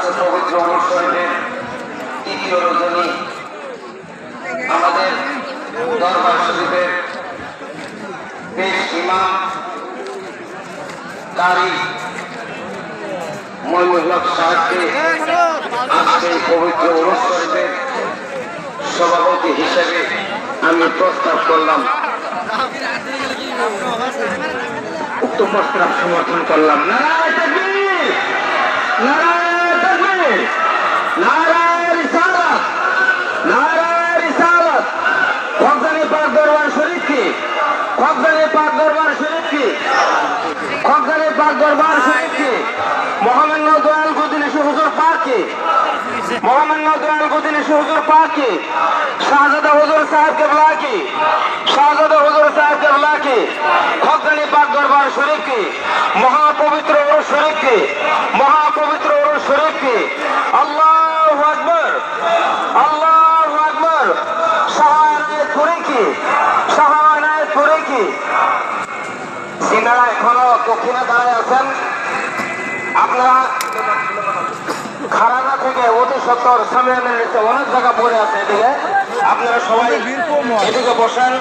আজকে পবিত্র অনুষ্ঠানের তৃতীয় রজনী আমাদের দরবার শরীফের পেশ ইমাম কারি মইনুল হক সাহেবকে আজকে পবিত্র অনুষ্ঠানের সভাপতি হিসেবে আমি প্রস্তাব করলাম, উক্ত প্রস্তাব সমর্থন করলাম। নারায়ে তাকবীর, নারায়ে তাকবীর, নারায়ে রিসালাত, নারায়ে রিসালাত। খোকজানি পাক দরবার শরীফকে, খোকজানি পাক দরবার শরীফকে, খোকজানি পাক দরবার শরীফকে, মহামান্য দয়াল গদিনেশ হুজুর পাককে, মহামান্য দয়াল গদিনেশ হুজুর পাককে, শাহজাদা হুজুর সাহেব কেবলাকে, শাহজাদা হুজুর সাহেব কেবলাকে, খোকজানি পাক দরবার শরীফকে, মহাপবিত্র ওরস শরীফকে, মহাপবিত্র ওরস শরীফকে, আল্লাহু আকবার, আল্লাহু আকবার, শাহাদাত পড়েকি, শাহাদাত পড়েকি। সিনারা এখনো দক্ষিণে দাঁড়ায় আছেন, আপনারা খারানা থেকে অতি সত্তর সামনে অনেক জায়গা পড়ে আছে, এদিকে আপনারা সবাই এদিকে বসেন।